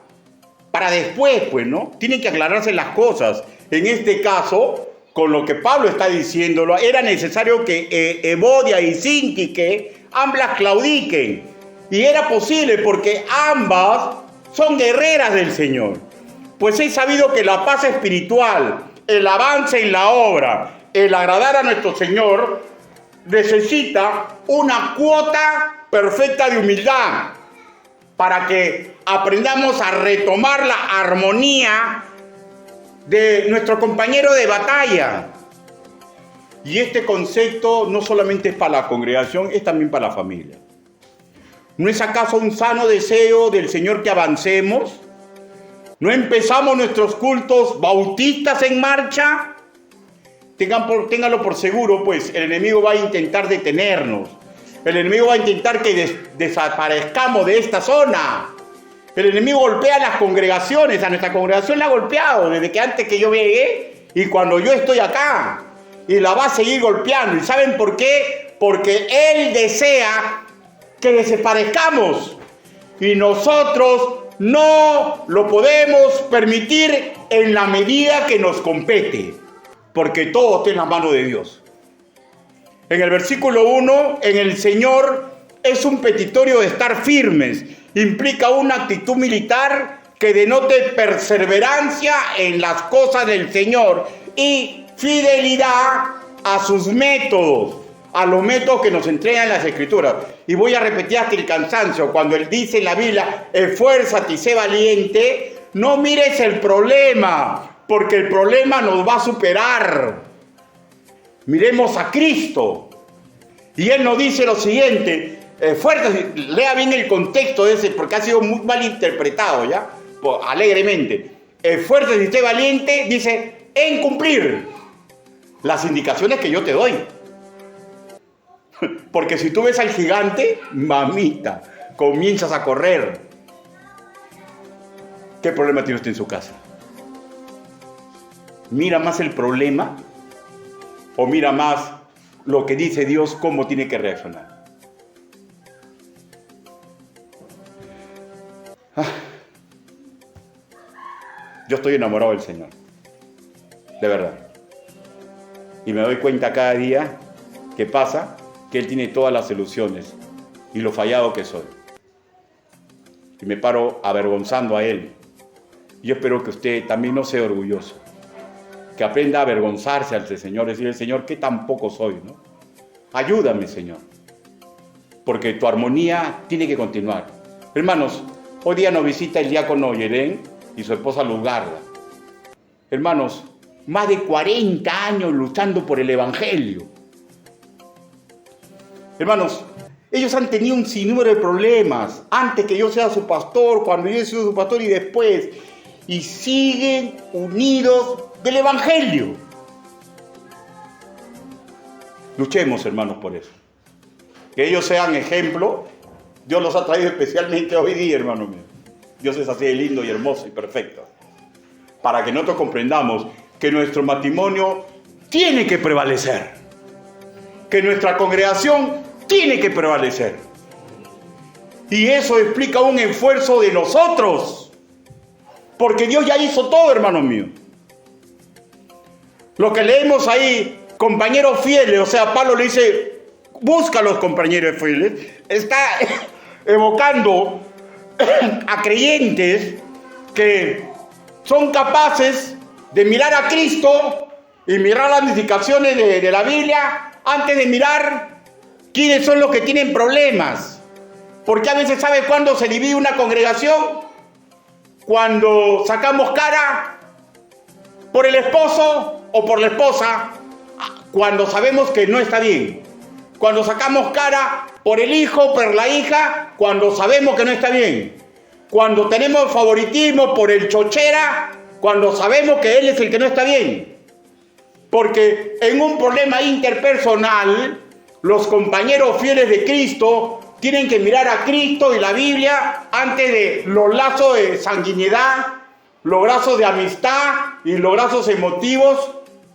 después, pues, ¿no? Tienen que aclararse las cosas. En este caso, con lo que Pablo está diciéndolo, era necesario que Evodia y Síntique ambas claudiquen. Y era posible porque ambas son guerreras del Señor. Pues he sabido que la paz espiritual, el avance en la obra, el agradar a nuestro Señor, necesita una cuota perfecta de humildad para que aprendamos a retomar la armonía de nuestro compañero de batalla. Y este concepto no solamente es para la congregación, es también para la familia. ¿No es acaso un sano deseo del Señor que avancemos? ¿No empezamos nuestros cultos bautistas en marcha? Ténganlo por seguro, pues el enemigo va a intentar detenernos. El enemigo va a intentar que desaparezcamos de esta zona. El enemigo golpea a las congregaciones. A nuestra congregación la ha golpeado desde que antes que yo llegué y cuando yo estoy acá. Y la va a seguir golpeando. ¿Y saben por qué? Porque él desea que desaparezcamos. Y nosotros no lo podemos permitir en la medida que nos compete. Porque todo está en la mano de Dios. En el versículo 1, en el Señor es un petitorio de estar firmes. Implica una actitud militar que denote perseverancia en las cosas del Señor y fidelidad a sus métodos, a los métodos que nos entregan las Escrituras. Y voy a repetir hasta el cansancio, cuando Él dice en la Biblia, esfuérzate y sé valiente, no mires el problema, porque el problema nos va a superar. Miremos a Cristo. Y Él nos dice lo siguiente, esfuérzate, lea bien el contexto de ese, porque ha sido muy mal interpretado, ¿ya? Pues, alegremente. Esfuérzate y sé valiente, dice, en cumplir las indicaciones que yo te doy. Porque si tú ves al gigante, mamita, comienzas a correr. ¿Qué problema tiene usted en su casa? ¿Mira más el problema o mira más lo que dice Dios, cómo tiene que reaccionar? Yo estoy enamorado del Señor, de verdad. Y me doy cuenta cada día que pasa que Él tiene todas las soluciones y lo fallado que soy. Y me paro avergonzando a Él. Yo espero que usted también no sea orgulloso, que aprenda a avergonzarse al Señor, decirle, Señor, ¿qué tan poco soy, no? Ayúdame, Señor, porque tu armonía tiene que continuar. Hermanos, hoy día nos visita el diácono Yeren y su esposa Lugarda. Hermanos, más de 40 años luchando por el Evangelio. Hermanos, ellos han tenido un sinnúmero de problemas, antes que yo sea su pastor, cuando yo he sido su pastor y después, y siguen unidos del Evangelio. Luchemos, hermanos, por eso. Que ellos sean ejemplo. Dios los ha traído especialmente hoy día, hermano mío. Dios es así de lindo y hermoso y perfecto. Para que nosotros comprendamos que nuestro matrimonio tiene que prevalecer. Que nuestra congregación tiene que prevalecer. Y eso explica un esfuerzo de nosotros. Porque Dios ya hizo todo, hermano mío. Lo que leemos ahí, compañeros fieles, o sea, Pablo le dice, busca a los compañeros fieles, está evocando a creyentes que son capaces de mirar a Cristo y mirar las indicaciones de la Biblia antes de mirar quiénes son los que tienen problemas. Porque a veces, ¿sabe cuándo se divide una congregación? Cuando sacamos cara por el esposo o por la esposa, cuando sabemos que no está bien. Cuando sacamos cara por el hijo, por la hija, cuando sabemos que no está bien. Cuando tenemos favoritismo por el chochera, cuando sabemos que él es el que no está bien. Porque en un problema interpersonal, los compañeros fieles de Cristo tienen que mirar a Cristo y la Biblia antes de los lazos de sanguinidad, los lazos de amistad y los lazos emotivos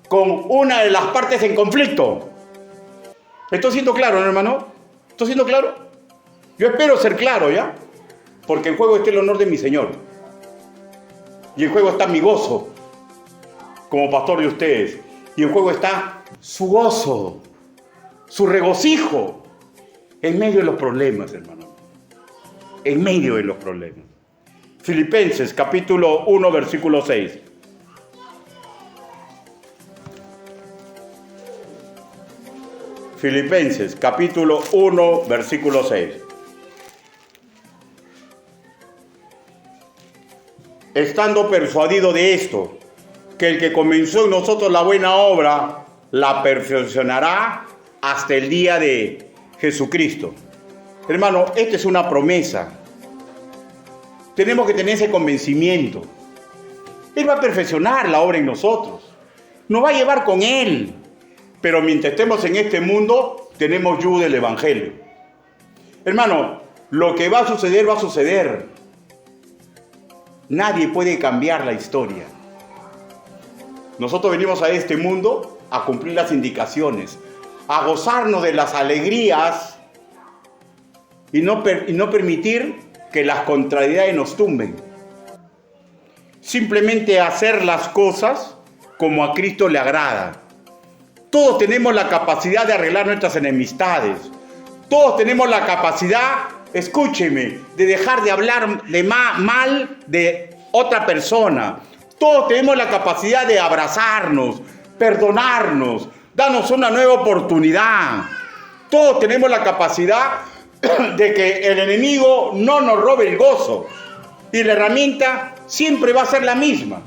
con una de las partes en conflicto. ¿Estoy siendo claro, ¿no, hermano? ¿Estoy siendo claro? Yo espero ser claro, ¿ya? Porque en juego está el honor de mi Señor. Y en juego está mi gozo como pastor de ustedes. Y en juego está su gozo, su regocijo en medio de los problemas, hermano. En medio de los problemas. Filipenses capítulo 1, versículo 6. Filipenses capítulo 1, versículo 6. Estando persuadido de esto, que el que comenzó en nosotros la buena obra, la perfeccionará hasta el día de Jesucristo. Hermano, esta es una promesa. Tenemos que tener ese convencimiento. Él va a perfeccionar la obra en nosotros. Nos va a llevar con Él. Pero mientras estemos en este mundo, tenemos ayuda del Evangelio. Hermano, lo que va a suceder, va a suceder. Nadie puede cambiar la historia. Nosotros venimos a este mundo a cumplir las indicaciones, a gozarnos de las alegrías y no permitir que las contrariedades nos tumben. Simplemente hacer las cosas como a Cristo le agrada. Todos tenemos la capacidad de arreglar nuestras enemistades. Todos tenemos la capacidad, escúcheme, de dejar de hablar mal de otra persona. Todos tenemos la capacidad de abrazarnos, perdonarnos, darnos una nueva oportunidad. Todos tenemos la capacidad de que el enemigo no nos robe el gozo. Y la herramienta siempre va a ser la misma.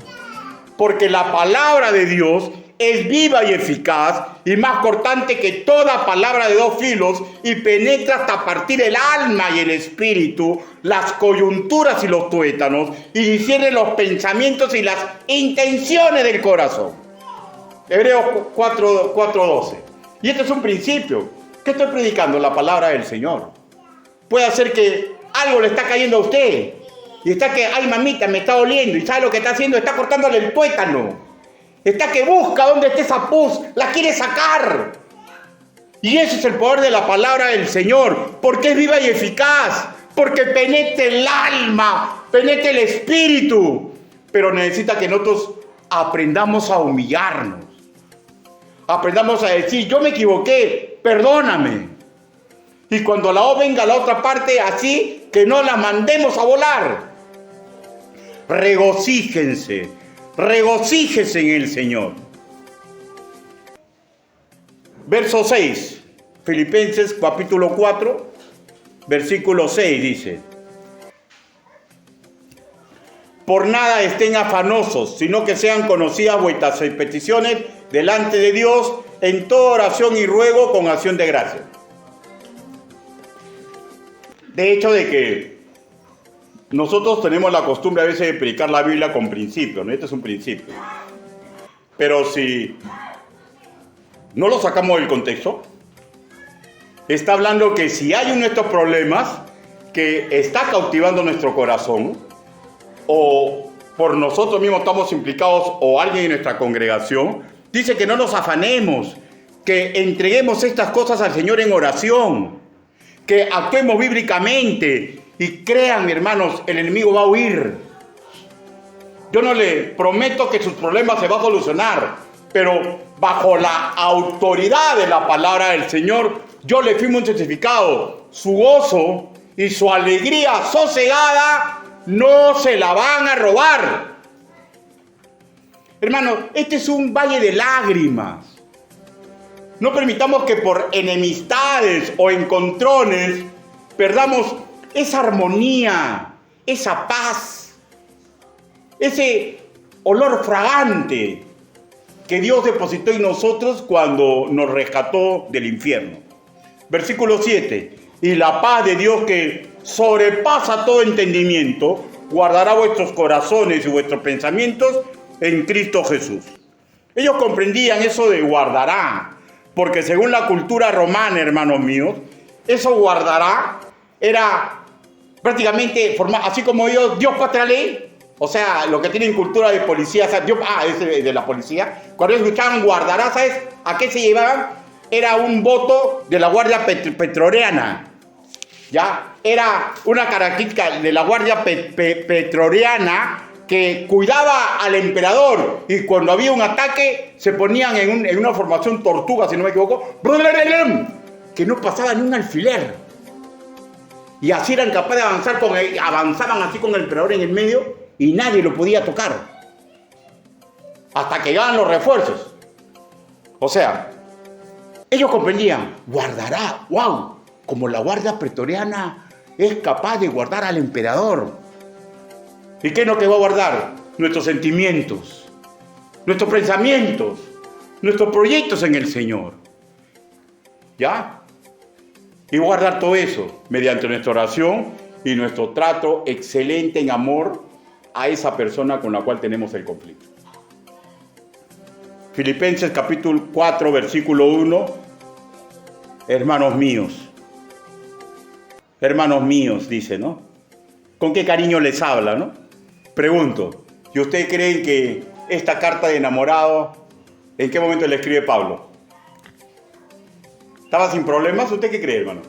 Porque la palabra de Dios es viva y eficaz y más cortante que toda palabra de dos filos y penetra hasta partir el alma y el espíritu, las coyunturas y los tuétanos y discierne los pensamientos y las intenciones del corazón. Hebreos 4:12. Y este es un principio. ¿Qué estoy predicando? La palabra del Señor. Puede ser que algo le está cayendo a usted y está que, ay mamita, me está doliendo, y sabe lo que está haciendo, está cortándole el tuétano. Está que busca dónde esté esa pus, la quiere sacar. Y ese es el poder de la palabra del Señor, porque es viva y eficaz, porque penetra el alma, penetra el espíritu. Pero necesita que nosotros aprendamos a humillarnos. Aprendamos a decir, yo me equivoqué, perdóname. Y cuando la O venga a la otra parte, así que no la mandemos a volar. Regocíjense. Regocíjese en el Señor. Verso 6, Filipenses capítulo 4, versículo 6 dice: por nada estén afanosos, sino que sean conocidas vuestras peticiones delante de Dios en toda oración y ruego con acción de gracia. De hecho, de que nosotros tenemos la costumbre a veces de predicar la Biblia con principios, ¿no? Este es un principio. Pero si no lo sacamos del contexto, está hablando que si hay uno de estos problemas que está cautivando nuestro corazón, o por nosotros mismos estamos implicados, o alguien en nuestra congregación, dice que no nos afanemos, que entreguemos estas cosas al Señor en oración, que actuemos bíblicamente. Y crean, hermanos, el enemigo va a huir. Yo no le prometo que sus problemas se van a solucionar, pero bajo la autoridad de la palabra del Señor, yo le firmo un certificado. Su gozo y su alegría sosegada no se la van a robar. Hermanos, este es un valle de lágrimas. No permitamos que por enemistades o encontrones perdamos esa armonía, esa paz, ese olor fragante que Dios depositó en nosotros cuando nos rescató del infierno. Versículo 7. Y la paz de Dios que sobrepasa todo entendimiento, guardará vuestros corazones y vuestros pensamientos en Cristo Jesús. Ellos comprendían eso de guardará, porque según la cultura romana, hermanos míos, eso guardará era prácticamente, así como Dios patria ley, o sea, lo que tienen cultura de policía, o sea, es de la policía. Cuando ellos escuchaban guardará, ¿sabes a qué se llevaban? Era un voto de la Guardia Pretoriana, ¿ya? Era una característica de la Guardia Pretoriana que cuidaba al emperador, y cuando había un ataque se ponían en una formación tortuga, si no me equivoco, que no pasaba ni un alfiler. Y así eran capaces de avanzar avanzaban así con el emperador en el medio y nadie lo podía tocar. Hasta que llegaban los refuerzos. O sea, ellos comprendían, guardará, wow, como la guardia pretoriana es capaz de guardar al emperador. ¿Y qué es lo que va a guardar? Nuestros sentimientos, nuestros pensamientos, nuestros proyectos en el Señor. ¿Ya? Y guardar todo eso mediante nuestra oración y nuestro trato excelente en amor a esa persona con la cual tenemos el conflicto. Filipenses capítulo 4, versículo 1. Hermanos míos, dice, ¿no? ¿Con qué cariño les habla, no? Pregunto, ¿y ustedes creen que esta carta de enamorado, en qué momento le escribe Pablo? ¿Estaba sin problemas? ¿Usted qué cree, hermano?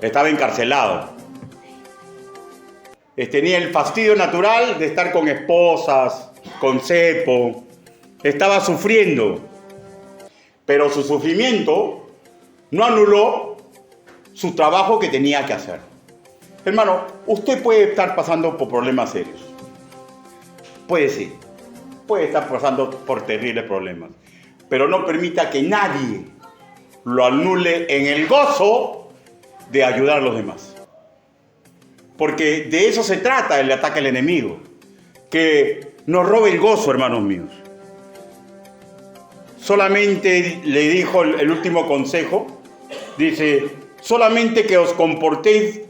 Estaba encarcelado. Tenía el fastidio natural de estar con esposas, con cepo. Estaba sufriendo. Pero su sufrimiento no anuló su trabajo que tenía que hacer. Hermano, usted puede estar pasando por problemas serios. Puede ser. Puede estar pasando por terribles problemas. Pero no permita que nadie lo anule en el gozo de ayudar a los demás. Porque de eso se trata el ataque al enemigo. Que nos robe el gozo, hermanos míos. Solamente le dijo el último consejo. Dice, solamente que os comportéis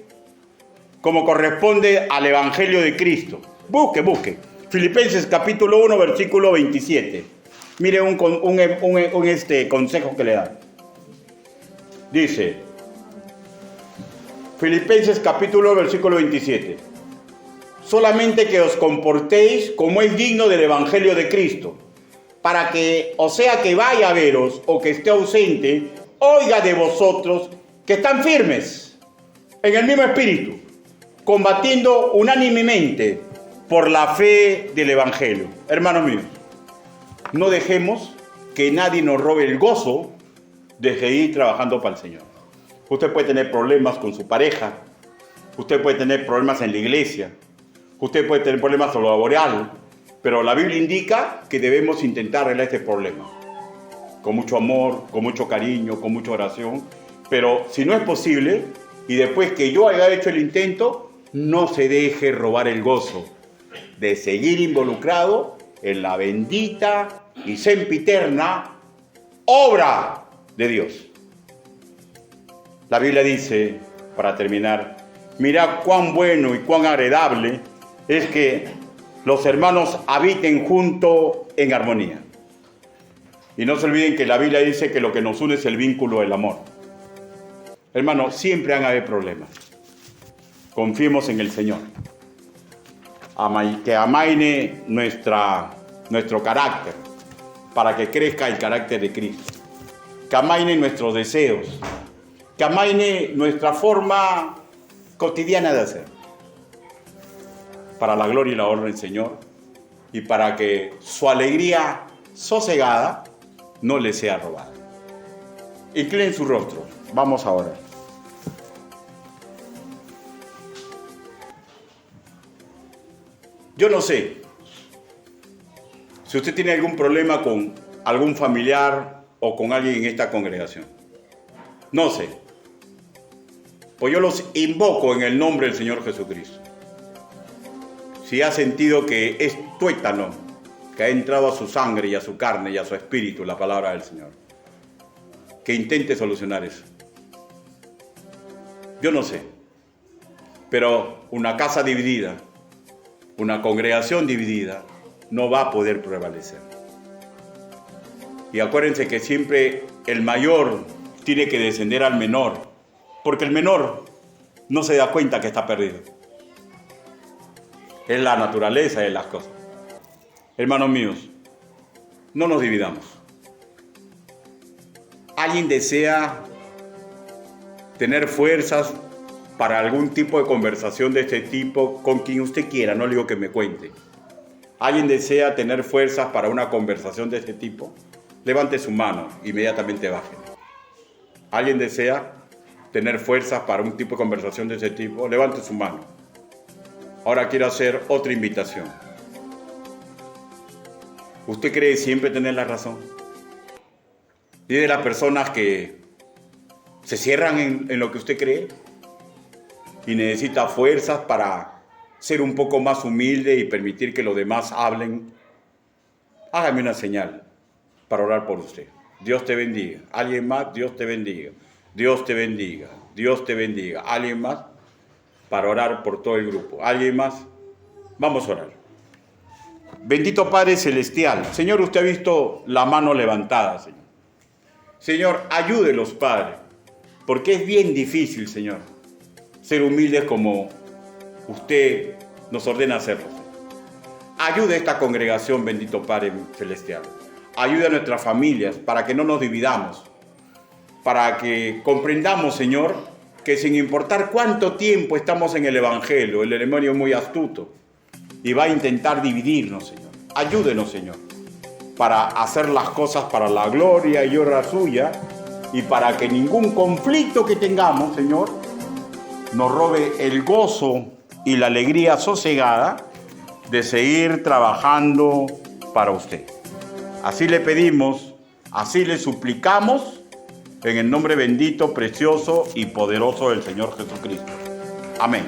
como corresponde al Evangelio de Cristo. Busque. Filipenses capítulo 1, versículo 27. Mire un consejo que le da. Dice, Filipenses capítulo versículo 27. Solamente que os comportéis como es digno del Evangelio de Cristo, para que, o sea que vaya a veros o que esté ausente, oiga de vosotros que están firmes en el mismo espíritu, combatiendo unánimemente por la fe del Evangelio. Hermanos míos, no dejemos que nadie nos robe el gozo de seguir trabajando para el Señor. Usted puede tener problemas con su pareja, usted puede tener problemas en la iglesia, usted puede tener problemas en lo laboral, pero la Biblia indica que debemos intentar arreglar este problema con mucho amor, con mucho cariño, con mucha oración. Pero si no es posible, y después que yo haya hecho el intento, no se deje robar el gozo de seguir involucrado en la bendita y sempiterna obra de Dios. La Biblia dice, para terminar, mirad cuán bueno y cuán agradable es que los hermanos habiten juntos en armonía. Y no se olviden que la Biblia dice que lo que nos une es el vínculo del amor. Hermanos, siempre van a haber problemas. Confiemos en el Señor. Que amaine nuestro carácter, para que crezca el carácter de Cristo. Que amaine nuestros deseos. Que amaine nuestra forma cotidiana de hacer. Para la gloria y la honra del Señor. Y para que su alegría sosegada no le sea robada. Inclinen su rostro. Vamos ahora. Yo no sé si usted tiene algún problema con algún familiar o con alguien en esta congregación. No sé. Pues yo los invoco en el nombre del Señor Jesucristo. Si ha sentido que es tuétano, que ha entrado a su sangre y a su carne y a su espíritu la palabra del Señor, que intente solucionar eso. Yo no sé. Pero una casa dividida, una congregación dividida, no va a poder prevalecer. Y acuérdense que siempre el mayor tiene que descender al menor, porque el menor no se da cuenta que está perdido. Es la naturaleza de las cosas. Hermanos míos, no nos dividamos. ¿Alguien desea tener fuerzas para algún tipo de conversación de este tipo con quien usted quiera? No le digo que me cuente. ¿Alguien desea tener fuerzas para una conversación de este tipo? Levante su mano, inmediatamente baje. ¿Alguien desea tener fuerzas para un tipo de conversación de ese tipo? Levante su mano. Ahora quiero hacer otra invitación. ¿Usted cree siempre tener la razón? ¿Y de las personas que se cierran en lo que usted cree? Y necesita fuerzas para ser un poco más humilde y permitir que los demás hablen. Hágame una señal para orar por usted. Dios te bendiga. ¿Alguien más? Dios te bendiga. Dios te bendiga. Dios te bendiga. ¿Alguien más? Para orar por todo el grupo. ¿Alguien más? Vamos a orar. Bendito Padre Celestial. Señor, usted ha visto la mano levantada, Señor. Señor, ayúdelos, Padre. Porque es bien difícil, Señor, ser humildes como usted nos ordena hacerlo. Ayude a esta congregación, bendito Padre Celestial. Ayude a nuestras familias para que no nos dividamos. Para que comprendamos, Señor, que sin importar cuánto tiempo estamos en el Evangelio, el demonio es muy astuto y va a intentar dividirnos, Señor. Ayúdenos, Señor, para hacer las cosas para la gloria y honra suya y para que ningún conflicto que tengamos, Señor, nos robe el gozo y la alegría sosegada de seguir trabajando para usted. Así le pedimos, así le suplicamos, en el nombre bendito, precioso y poderoso del Señor Jesucristo. Amén.